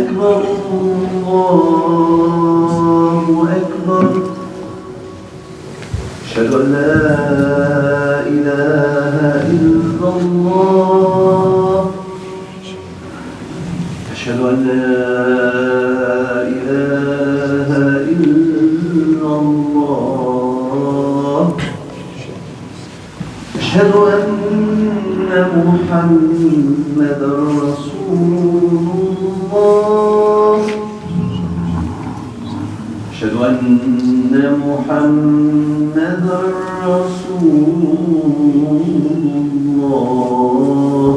أكبر الله أكبر أشهد أن لا إله إلا الله أشهد أن لا إله إلا الله أشهد أن محمدا رسول الله أشهد أن محمدا رسول الله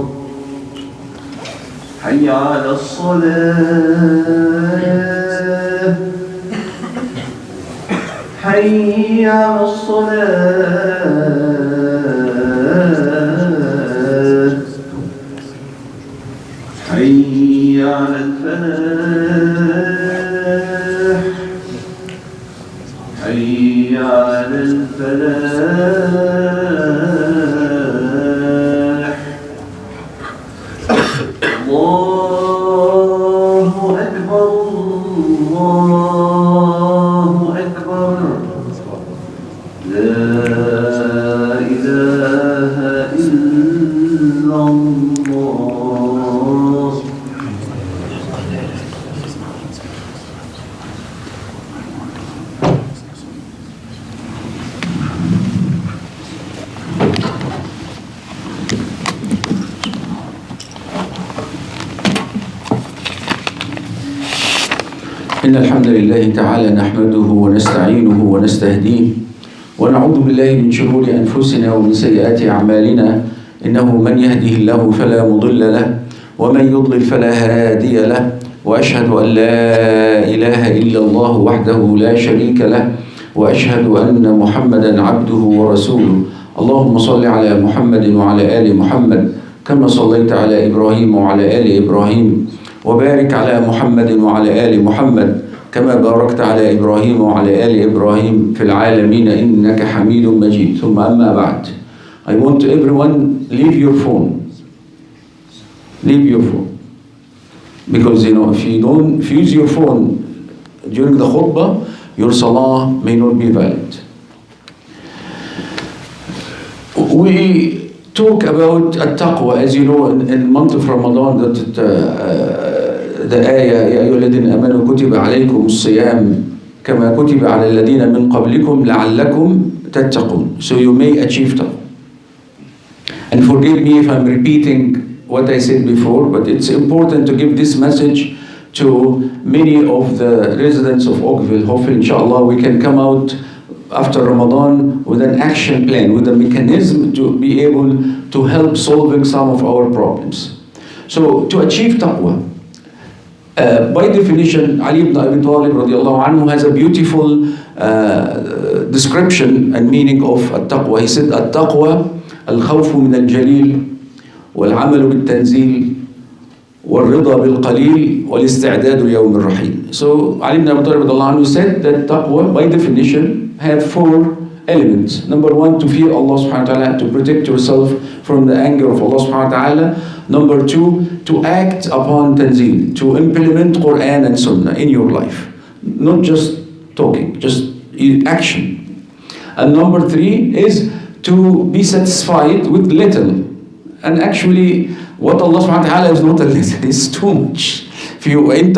حي على الصلاة حي على الصلاة حي على الفلاح حي على الفلاح الله أكبر الله أكبر لا إله إلا الله. إن الحمد لله تعالى نحمده ونستعينه ونستهديه ونعوذ بالله من شرور أنفسنا ومن سيئات أعمالنا إنه من يهده الله فلا مضل له ومن يضلل فلا هادي له وأشهد أن لا إله إلا الله وحده لا شريك له وأشهد أن محمدا عبده ورسوله. اللهم صل على محمد وعلى آل محمد كما صليت على إبراهيم وعلى آل إبراهيم وبارك على محمد وعلى آل محمد كما باركت على إبراهيم وعلى آل إبراهيم في العالمين إنك حميد مجيد. ثم أما بعد, I want everyone leave your phone. Leave your phone. Because if you use your phone during the khutbah, your salah may not be valid. We talk about التقوى, as you know, in the month of Ramadan, that the ayah يا أيها الذين آمنوا كتب عليكم الصيام كما كتب على الذين من قبلكم لعلكم تتقون. So you may achieve taqwa. And forgive me if I'm repeating what I said before, but it's important to give this message to many of the residents of Oakville. Hopefully, inshallah, we can come out after Ramadan with an action plan, with a mechanism to be able to help solving some of our problems. So, to achieve taqwa, by definition, Ali ibn Abi Talib radiallahu anhu has a beautiful description and meaning of at-taqwa. He said, at-taqwa الخوف من الجليل والعمل بالتنزيل والرضا بالقليل والاستعداد ليوم الرحيل. So Ali ibn Abi Talib radiallahu anhu said that taqwa by definition have four elements. Number one, to fear Allah subhanahu wa ta'ala, to protect yourself from the anger of Allah subhanahu wa ta'ala. Number two, to act upon tanzeel, to implement Quran and Sunnah in your life. Not just talking, just action. And number three is to be satisfied with little. And actually, what Allah subhanahu wa ta'ala is not a little, it's too much. If you're going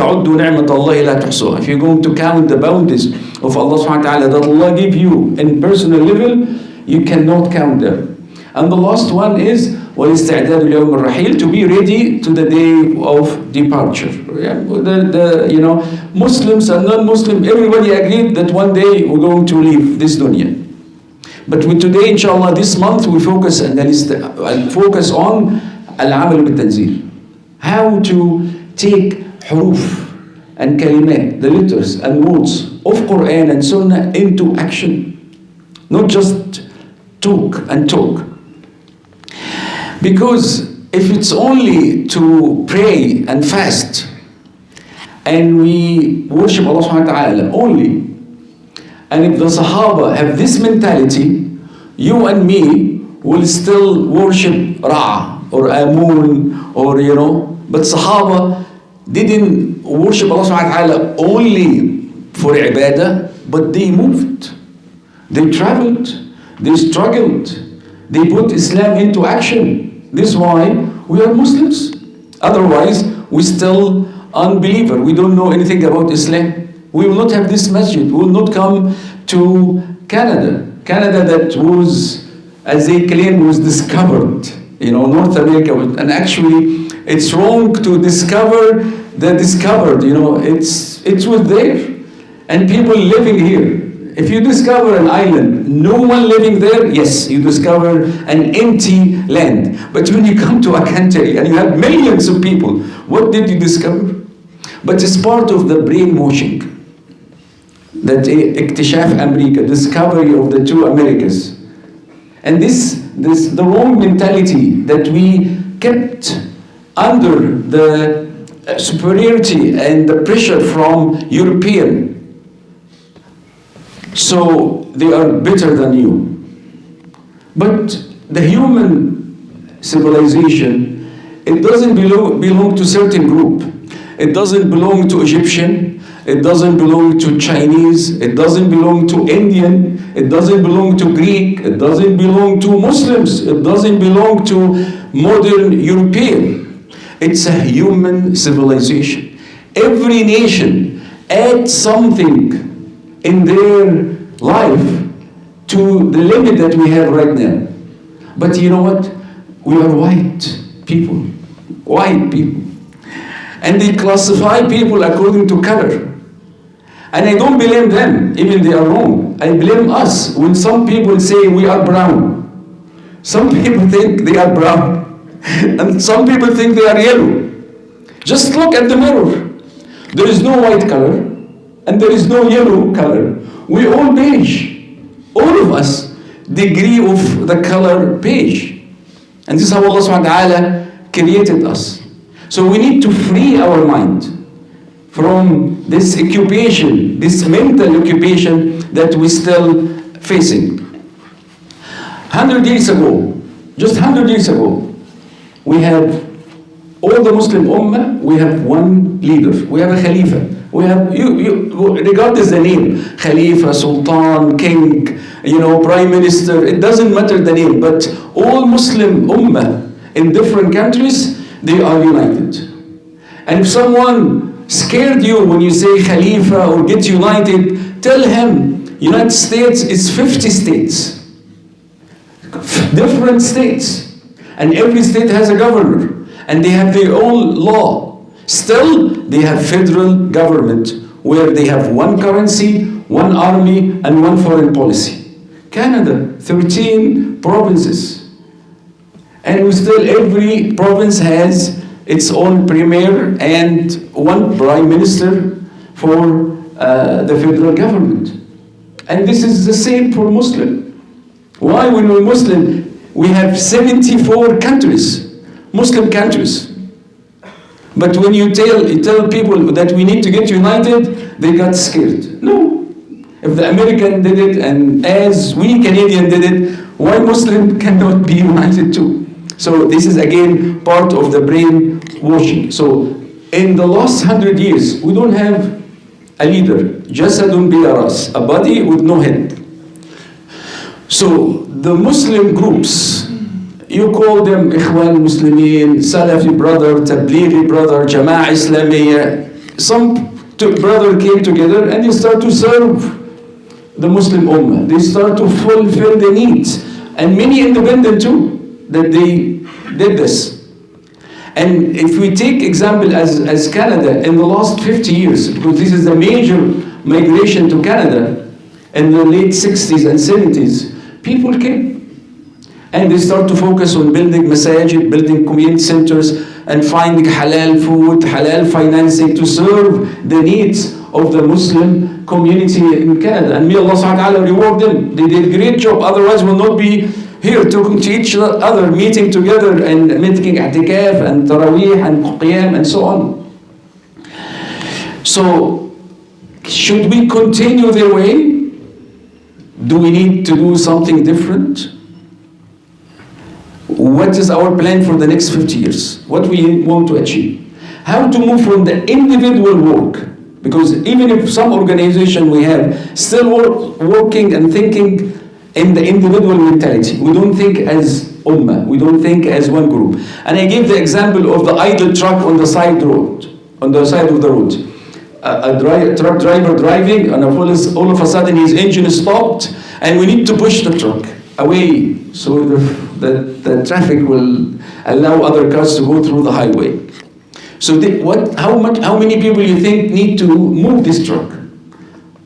to count the bounties of Allah subhanahu wa ta'ala that Allah give you in personal level, you cannot count them. And the last one is وَالِاسْتِعْدَادُ لِيَوْمِ الرَّحِيلِ, to be ready to the day of departure. Muslims and non-Muslims, everybody agreed that one day we're going to leave this dunya. But with today, inshallah, this month, we focus on al-amal bil-tanzeel. How to take huruf and kalimat, the letters and words of Quran and Sunnah into action. Not just talk and talk. Because if it's only to pray and fast, and we worship Allah subhanahu wa ta'ala only, and if the Sahaba have this mentality, you and me will still worship Ra or Amun or But Sahaba didn't worship Allah subhanahu wa ta'ala only for ibadah, but they moved. They traveled. They struggled. They put Islam into action. This is why we are Muslims. Otherwise, we're still unbeliever. We don't know anything about Islam. We will not have this masjid. We will not come to Canada. Canada that was, as they claim, was discovered. North America. And actually, it's wrong to discover the discovered. It was there. And people living here. If you discover an island, no one living there, yes, you discover an empty land. But when you come to a country and you have millions of people, what did you discover? But it's part of the brainwashing. That اكتشاف أمريكا, discovery of the two Americas. And the wrong mentality that we kept under the superiority and the pressure from European. So they are better than you. But the human civilization, it doesn't belong to certain group. It doesn't belong to Egyptian. It doesn't belong to Chinese. It doesn't belong to Indian. It doesn't belong to Greek. It doesn't belong to Muslims. It doesn't belong to modern European. It's a human civilization. Every nation adds something in their life to the limit that we have right now. But you know what? We are white people. White people. And they classify people according to color. And I don't blame them, even they are wrong. I blame us when some people say we are brown. Some people think they are brown. And some people think they are yellow. Just look at the mirror. There is no white color. And there is no yellow color. We all beige. All of us, degree of the color beige. And this is how Allah subhanahu wa ta'ala created us. So we need to free our mind from this occupation, this mental occupation that we're still facing. 100 years ago, just 100 years ago, we have all the Muslim Ummah, we have one leader. We have a Khalifa. We have, regardless the name, Khalifa, Sultan, King, Prime Minister, it doesn't matter the name, but all Muslim Ummah in different countries, they are united. And if someone scared you when you say Khalifa or get united, tell him, United States is 50 states. Different states. And every state has a governor. And they have their own law. Still, they have federal government where they have one currency, one army, and one foreign policy. Canada, 13 provinces. And still every province has its own premier and one prime minister for the federal government. And this is the same for Muslim. Why when we're Muslim, we have 74 countries, Muslim countries. But when you tell people that we need to get united, they got scared. No. If the American did it, and as we Canadian did it, why Muslim cannot be united too? So this is again part of the brainwashing. So in the last 100 years, we don't have a leader, jasadun bila ras, a body with no head. So the Muslim groups, you call them Ikhwan Muslimin, Salafi brother, Tablighi brother, Jama'ah Islamiyya. Some brother came together and they start to serve the Muslim Ummah. They start to fulfill the needs. And many independent too, that they did this. And if we take example as Canada, in the last 50 years, because this is a major migration to Canada, in the late 60s and 70s, people came. And they start to focus on building masajid, building community centers, and finding halal food, halal financing to serve the needs of the Muslim community in Canada. And may Allah subhanahu wa ta'ala reward them. They did a great job, otherwise we'll not be here talking to each other, meeting together and making i'tikaf and taraweeh and qiyam and so on. So, should we continue their way? Do we need to do something different? What is our plan for the next 50 years? What we want to achieve? how to move from the individual work. Because even if some organization we have still working and thinking in the individual mentality, we don't think as ummah, we don't think as one group. And I gave the example of the idle truck on the side road, on the side of the road. A truck driver driving, and all of a sudden his engine stopped, and we need to push the truck away so the traffic will allow other cars to go through the highway. So how many people you think need to move this truck?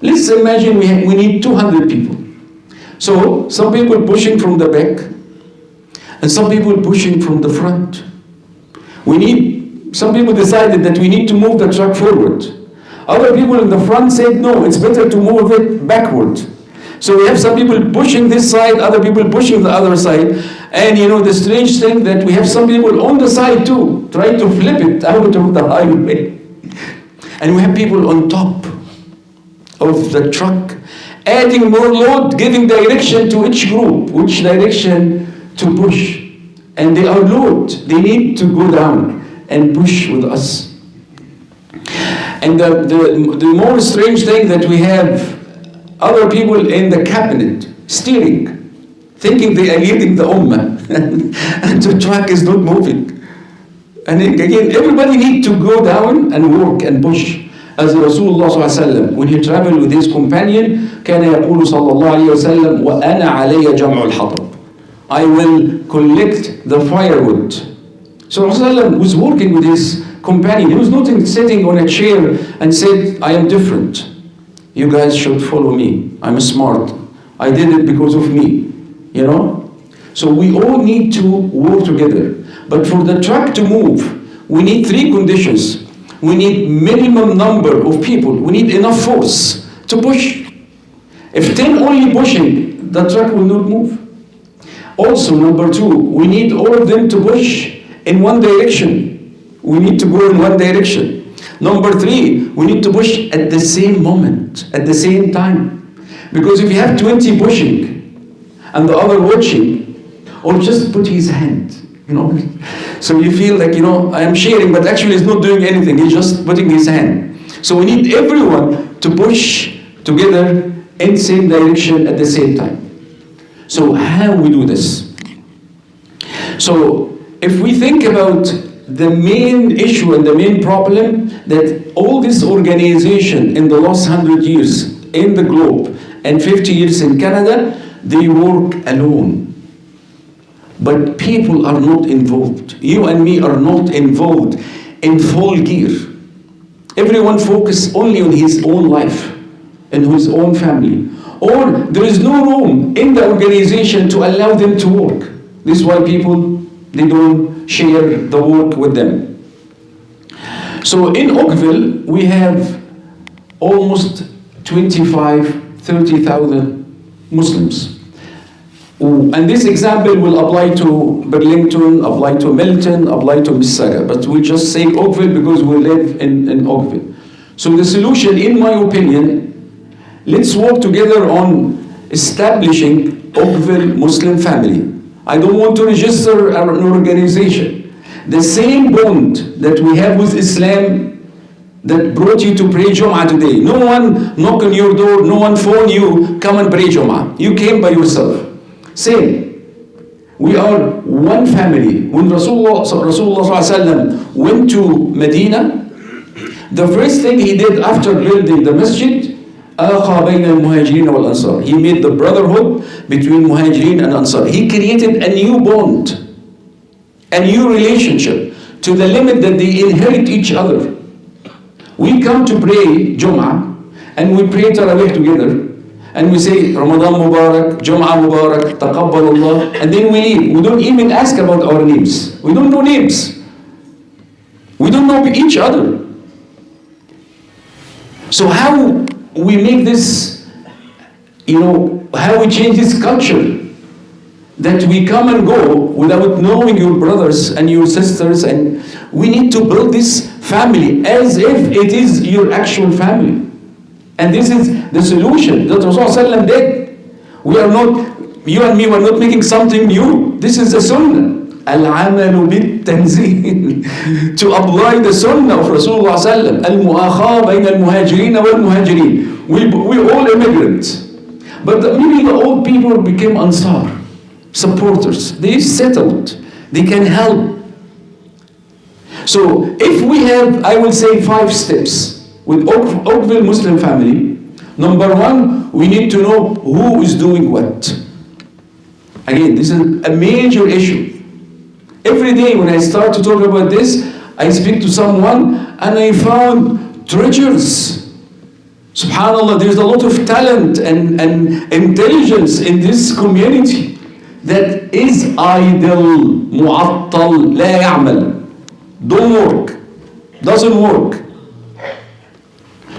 Let's imagine we need 200 people. So some people pushing from the back, and some people pushing from the front. Some people decided that we need to move the truck forward. Other people in the front said, no, it's better to move it backward. So we have some people pushing this side, other people pushing the other side. And the strange thing that we have some people on the side too, trying to flip it out of the highway. And we have people on top of the truck, adding more load, giving direction to each group, which direction to push. And they are load, they need to go down and push with us. And the more strange thing that we have other people in the cabinet steering, thinking they are leading the ummah, and the truck is not moving. And again, everybody needs to go down and work and push. As Rasulullah sallallahu alaihi wasallam, when he traveled with his companion, كان يقول صلى الله عليه وسلم وأنا علي جمع الحطب. I will collect the firewood. So Rasulullah was working with his companion. He was not sitting on a chair and said, I am different. You guys should follow me. I'm smart. I did it because of me. So we all need to work together. But for the truck to move, we need 3 conditions. We need minimum number of people. We need enough force to push. If 10 only pushing, the truck will not move. Also, number 2, we need all of them to push in one direction. We need to go in one direction. Number 3, we need to push at the same moment, at the same time. Because if you have 20 pushing and the other watching, or just put his hand, So you feel like, I am sharing, but actually he's not doing anything. He's just putting his hand. So we need everyone to push together in the same direction at the same time. So how we do this? So if we think about the main issue and the main problem that all this organization in the last 100 years in the globe and 50 years in Canada, they work alone. But people are not involved. You and me are not involved in full gear. Everyone focuses only on his own life and his own family. Or there is no room in the organization to allow them to work. This is why people, they don't share the work with them. So in Oakville, we have almost 30,000 Muslims. And this example will apply to Burlington, apply to Milton, apply to Mississauga. But we just say Oakville because we live in Oakville. So the solution, in my opinion, let's work together on establishing Oakville Muslim family. I don't want to register an organization. The same bond that we have with Islam that brought you to pray Jum'ah today. No one knock on your door, no one phone you, come and pray Jum'ah. You came by yourself. Same. We are one family. When Rasulullah went to Medina, the first thing he did after building the masjid, he made the brotherhood between Muhajirin and Ansar. He created a new bond, a new relationship, to the limit that they inherit each other. We come to pray Jum'ah, and we pray Tarawih together, and we say Ramadan Mubarak, Jum'ah Mubarak, Taqabbal Allah, and then we leave. We don't even ask about our names. We don't know names. We don't know each other. So how we make this, how we change this culture that we come and go without knowing your brothers and your sisters, and we need to build this family as if it is your actual family. And this is the solution that Rasulullah did. We are not, you and me, we're not making something new. This is the sunnah. العمل بالتنزيل. To apply the sunnah of Rasulullah sallam. المؤاخاة بين المهاجرين والمهاجرين. We're all immigrants. But maybe the old people became ansar, supporters. They settled. They can help. So if we have, I will say 5 steps with Oakville Muslim family. Number 1, we need to know who is doing what. Again, this is a major issue. Every day when I start to talk about this, I speak to someone and I found treasures. Subhanallah, there's a lot of talent and intelligence in this community that is idle, mu'attal, لا يعمل, don't work, doesn't work.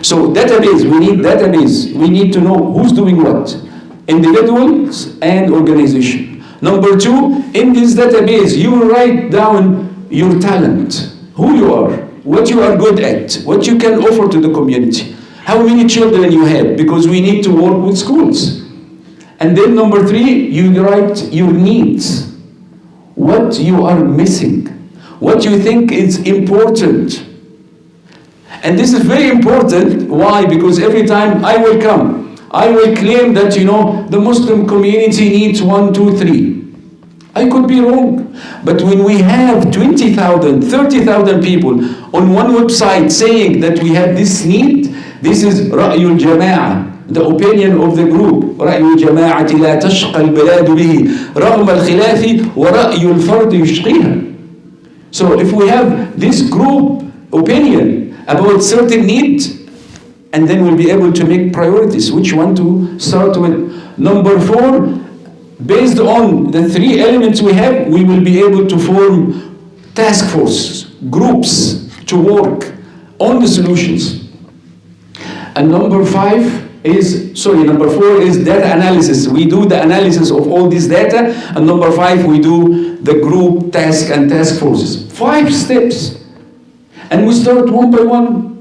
So database, we need database. We need to know who's doing what, individuals and organization. Number 2, in this database, you will write down your talent, who you are, what you are good at, what you can offer to the community, how many children you have, because we need to work with schools. And then number 3, you write your needs, what you are missing, what you think is important. And this is very important. Why? Because every time I will come, I will claim that, the Muslim community needs 1, 2, 3. I could be wrong. But when we have 20,000, 30,000 people on one website saying that we have this need, this is رأي الجماعة, the opinion of the group. رأي الجماعة لا تشقى البلاد به رغم الخلاف ورأي الفرد يشقيها. So if we have this group opinion about certain needs, and then we'll be able to make priorities, which one to start with. Number 4, based on the 3 elements we have, we will be able to form task force, groups to work on the solutions. And number 4 is data analysis. We do the analysis of all this data. And number 5, we do the group task and task forces. 5 steps. And we start one by one.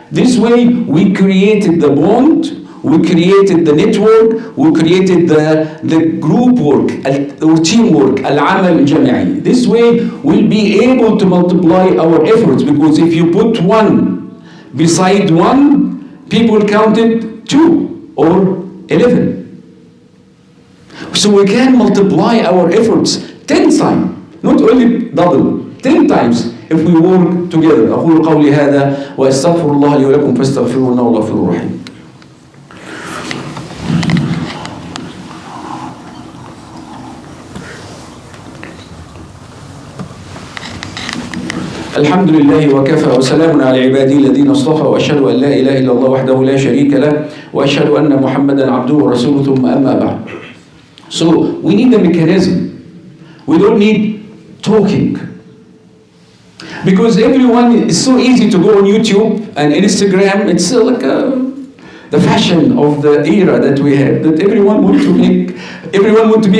This way, we created the bond, we created the network, we created the group work, or teamwork, al-amal al-jama'i. This way, we'll be able to multiply our efforts, because if you put 1 beside 1, people counted 2 or 11. So we can multiply our efforts 10 times, not only double, 10 times. If we work together. أقول قولي هذا وأستغفر الله لي ولكم فاستغفروه إنه هو الغفور الرحيم. الحمد لله وكفى وسلام على عباده الذين اصطفى وأشهد أن لا إله إلا الله وحده لا شريك له وأشهد أن محمدا عبده ورسوله ثم أما بعد. So we need a mechanism. We don't need talking. Because everyone, it's so easy to go on YouTube and Instagram. It's like the fashion of the era that we have, that everyone want to be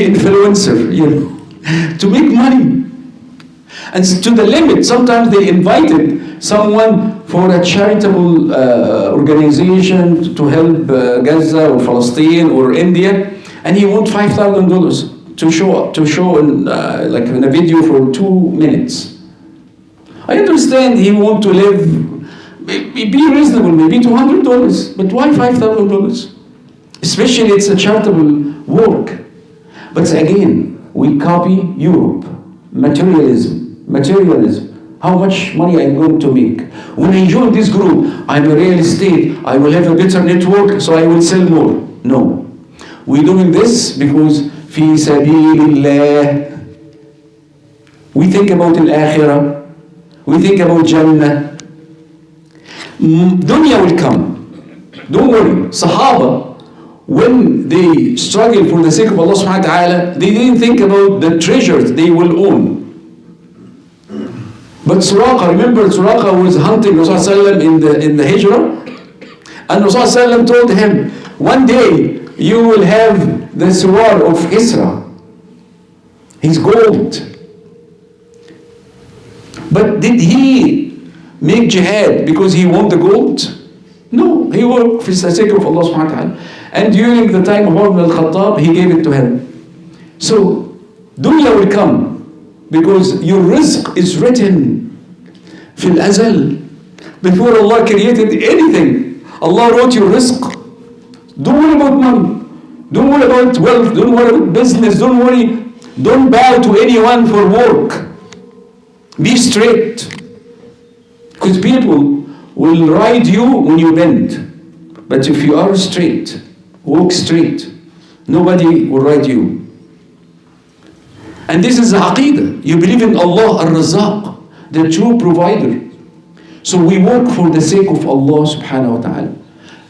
influencer, to make money. And to the limit, sometimes they invited someone for a charitable organization to help Gaza or Palestine or India, and he want $5,000 to show in a video for 2 minutes. I understand he want to live, be reasonable, maybe $200, but why $5,000? Especially it's a charitable work. But again, we copy Europe, materialism. How much money I'm going to make? When I join this group, I'm a real estate, I will have a better network, so I will sell more. No. We're doing this because في سبيل الله. We think about al-akhirah. We think about Jannah. Dunya will come. Don't worry. Sahaba, when they struggled for the sake of Allah subhanahu wa ta'ala, they didn't think about the treasures they will own. But remember Suraqa was hunting Rasulullah in the Hijrah? And Rasulullah told him, one day you will have the sword of Isra. His gold. But did he make jihad because he won the gold? No, he worked for the sake of Allah subhanahu wa ta'ala. And during the time of Umar ibn al-Khattab, he gave it to him. So, dunya will come. Because your rizq is written في الأزل. Before Allah created anything, Allah wrote your rizq. Don't worry about money. Don't worry about wealth. Don't worry about business. Don't worry. Don't bow to anyone for work. Be straight. Because people will ride you when you bend. But if you are straight, walk straight, nobody will ride you. And this is the aqidah. You believe in Allah al-Razzaq, the true provider. So we work for the sake of Allah subhanahu wa ta'ala.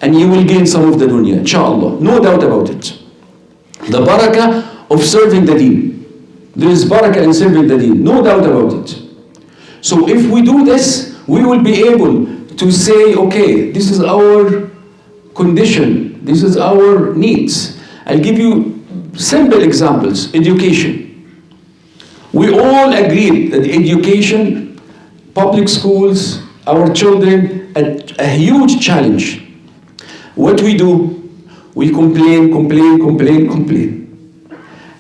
And you will gain some of the dunya, inshallah. No doubt about it. The barakah of serving the deen. There is barakah in serving the deen. No doubt about it. So if we do this, we will be able to say, okay, this is our condition. This is our needs. I'll give you simple examples. Education. We all agreed that education, public schools, our children, a huge challenge. What we do, we complain.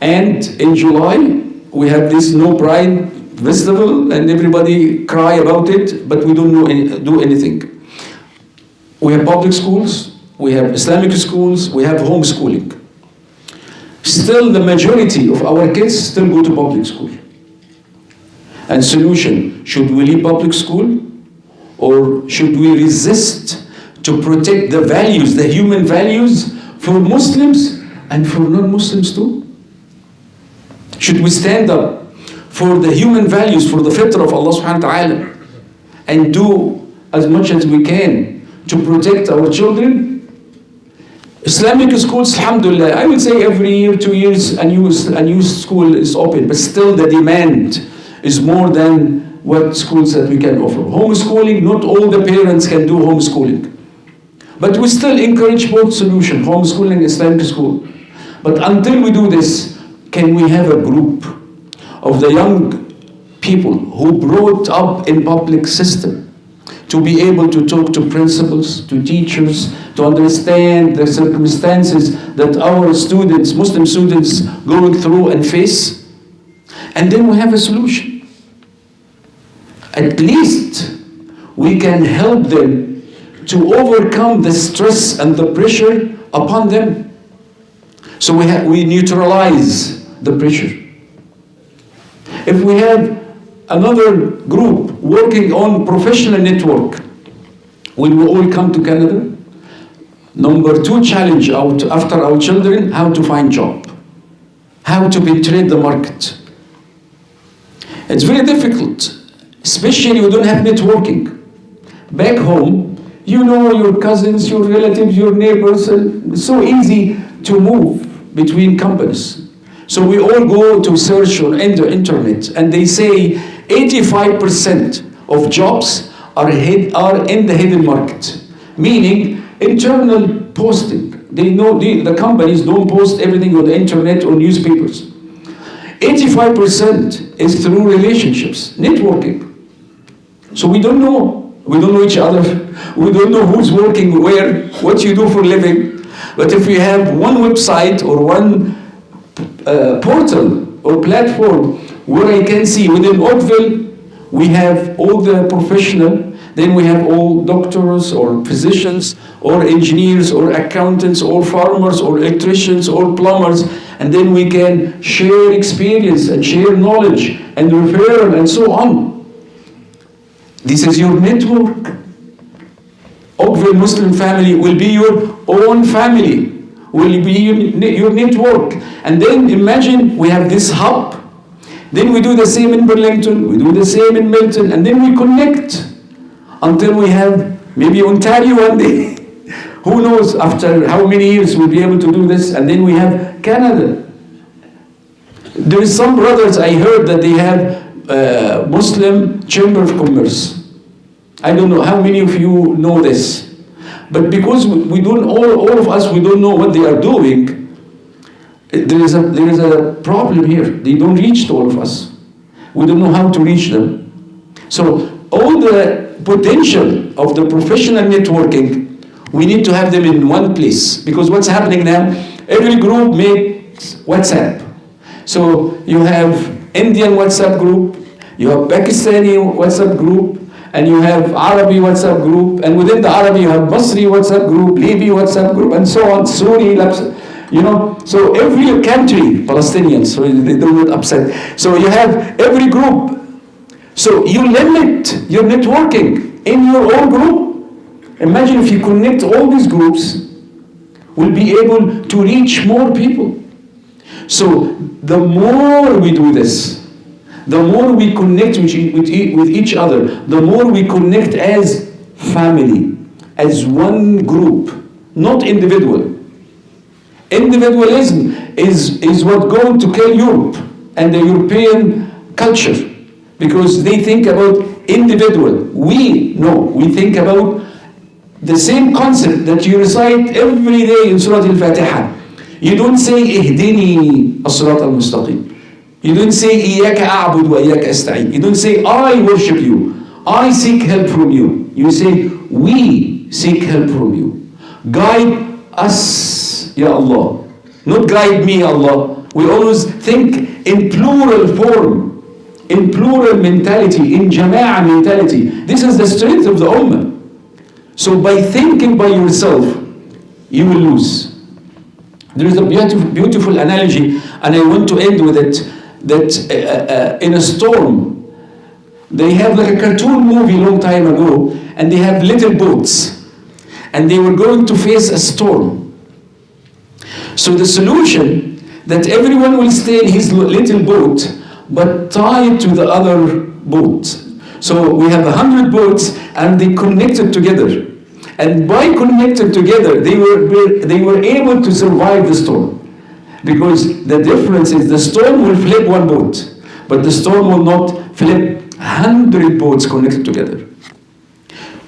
And in July, we have this No Pride festival and everybody cry about it, but we don't do anything. We have public schools, we have Islamic schools, we have homeschooling. Still the majority of our kids still go to public school. And solution, should we leave public school? Or should we resist to protect the values, the human values for Muslims and for non-Muslims too? Should we stand up for the human values, for the fitrah of Allah subhanahu wa ta'ala, and do as much as we can to protect our children? Islamic schools, alhamdulillah, I would say every year, 2 years, a new school is open, but still the demand is more than what schools that we can offer. Homeschooling, not all the parents can do homeschooling. But we still encourage both solutions, homeschooling and Islamic school. But until we do this, can we have a group of the young people who brought up in public system to be able to talk to principals, to teachers, to understand the circumstances that our students, Muslim students, going through and face? And then we have a solution. At least we can help them to overcome the stress and the pressure upon them. So we neutralize the pressure. If we have another group working on professional network, will we all come to Canada? Number 2 challenge after our children, how to find job, how to penetrate the market. It's very difficult, especially you don't have networking. Back home, you know your cousins, your relatives, your neighbors, and it's so easy to move between companies. So we all go to search on the internet, and they say 85% of jobs are in the hidden market, meaning internal posting. They know the companies don't post everything on the internet or newspapers. 85% is through relationships, networking. So we don't know each other. We don't know who's working where, what you do for a living. But if we have one website or one portal or platform where I can see within Oakville, we have all the professional, then we have all doctors or physicians or engineers or accountants or farmers or electricians or plumbers, and then we can share experience and share knowledge and referral and so on. This is your network. Oakville Muslim family will be your own family, will be your network. And then imagine we have this hub. Then we do the same in Burlington, we do the same in Milton, and then we connect until we have maybe Ontario one day. Who knows after how many years we'll be able to do this, and then we have Canada. There is some brothers, I heard that they have Muslim Chamber of Commerce. I don't know how many of you know this, but because we don't, all of us, we don't know what they are doing, there is a problem here. They don't reach to all of us. We don't know how to reach them. So all the potential of the professional networking, we need to have them in one place, because what's happening now, every group makes WhatsApp. So you have Indian WhatsApp group, you have Pakistani WhatsApp group, and you have Arabi WhatsApp group, and within the Arabi you have Basri WhatsApp group, Libya WhatsApp group, and so on, Suri, you know. So every country, Palestinians, so they don't get upset. So you have every group. So you limit your networking in your own group. Imagine if you connect all these groups, we'll be able to reach more people. So the more we do this, the more we connect with each other, the more we connect as family, as one group, not individual. Individualism is what going to kill Europe and the European culture, because they think about individual. We think about the same concept that you recite every day in Surah Al-Fatiha. You don't say اهدني الصراط المستقيم. You don't say إياك أعبد وإياك أستعين. You don't say I worship you, I seek help from you. You say we seek help from you. Guide us, Ya Allah. Not guide me, Allah. We always think in plural form, in plural mentality, in Jama'ah mentality. This is the strength of the Ummah. So by thinking by yourself, you will lose. There is a beautiful analogy, and I want to end with it, that in a storm, they have like a cartoon movie long time ago, and they have little boats, and they were going to face a storm. So the solution, that everyone will stay in his little boat, but tied to the other boat. So we have 100 boats, and they connected together. And by connecting together, they were able to survive the storm. Because the difference is the storm will flip one boat, but the storm will not flip 100 boats connected together.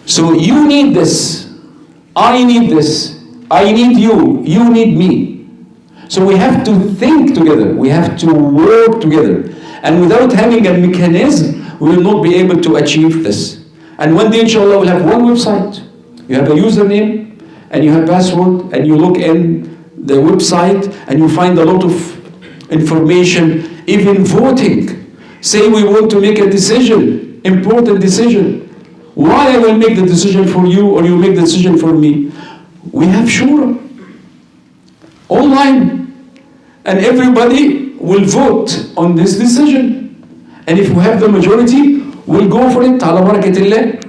So you need this, I need this, I need you, you need me. So we have to think together, we have to work together. And without having a mechanism, we will not be able to achieve this. And one day, inshallah, we'll have one website. You have a username, and you have password, and you log in the website, and you find a lot of information, even voting. Say we want to make a decision, important decision. Why I will make the decision for you, or you make the decision for me? We have shura, online, and everybody will vote on this decision. And if we have the majority, we'll go for it, ala barakatillah.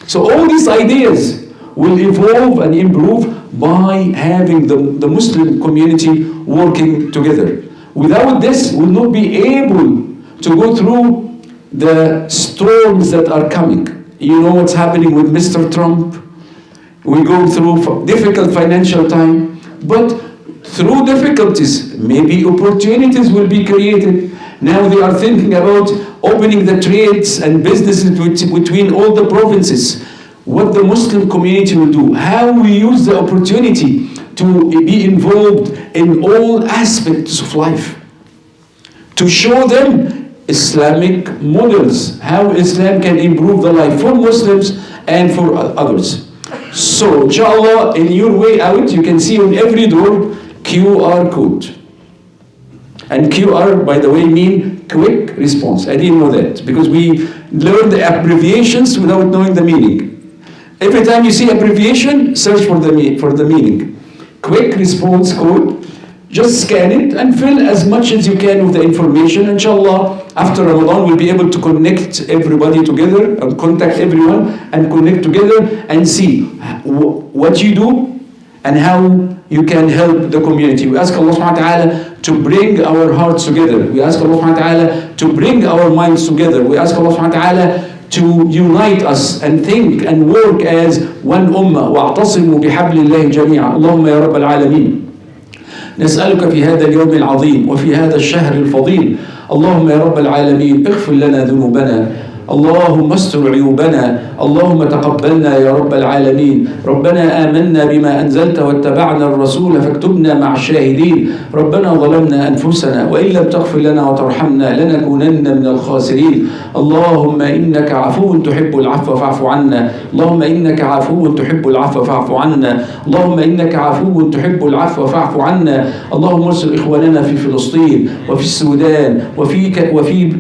So all these ideas will evolve and improve by having the Muslim community working together. Without this, we'll not be able to go through the storms that are coming. You know what's happening with Mr. Trump. We go through difficult financial time, but through difficulties, maybe opportunities will be created. Now they are thinking about opening the trades and businesses between all the provinces. What the Muslim community will do, how we use the opportunity to be involved in all aspects of life. To show them Islamic models, how Islam can improve the life for Muslims and for others. So, inshallah, in your way out, you can see on every door QR code. And QR, by the way, mean quick response. I didn't know that, because we learned the abbreviations without knowing the meaning. Every time you see abbreviation, search for the meaning. Quick response code, just scan it and fill as much as you can with the information. Inshallah, after Ramadan, we'll be able to connect everybody together and contact everyone and connect together and see what you do and how you can help the community. We ask Allah subhanahu wa ta'ala to bring our hearts together. We ask Allah subhanahu wa ta'ala to bring our minds together. We ask Allah subhanahu wa ta'ala to unite us and think and work as one ummah. وَاعْتَصِمُوا بِحَبْلِ اللَّهِ جَمِيعًا. اللهم يا رب العالمين نسألك في هذا اليوم العظيم وفي هذا الشهر الفضيل، اللهم يا رب العالمين اغفر لنا ذنوبنا اللهم استر عيوبنا، اللهم تقبلنا يا رب العالمين. ربنا آمنا بما أنزلت واتبعنا الرسول فاكتبنا مع الشاهدين. ربنا ظلمنا أنفسنا وإن لم تغفر لنا وترحمنا لنكونن من الخاسرين. اللهم إنك عفو تحب العفو فاعف عنا، اللهم إنك عفو تحب العفو فاعف عنا، اللهم إنك عفو تحب العفو فاعف عنا. اللهم انصر إخواننا في فلسطين وفي السودان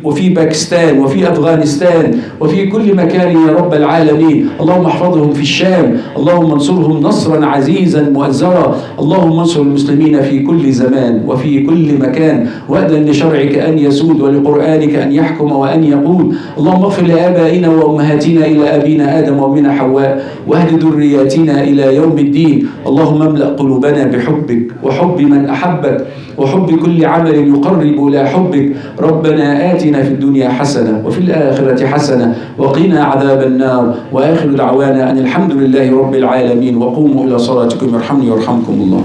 وفي باكستان وفي أفغانستان وفي كل مكان يا رب العالمين. اللهم احفظهم في الشام، اللهم انصرهم نصرا عزيزا مؤزرا. اللهم انصر المسلمين في كل زمان وفي كل مكان، وأذن لشرعك أن يسود ولقرآنك أن يحكم وأن يقول. اللهم اغفر لآبائنا وأمهاتنا إلى أبينا آدم وأمنا حواء، واهد ذرياتنا إلى يوم الدين. اللهم املأ قلوبنا بحبك وحب من أحبك وحب كل عمل يقرب إلى حبك. ربنا آتنا في الدنيا حسنة وفي الآخرة حسنة وقنا عذاب النار. وآخر دعوانا أن الحمد لله رب العالمين. وقوموا إلى صلاتكم يرحمني ويرحمكم الله.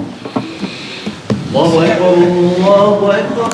الله أكبر الله أكبر.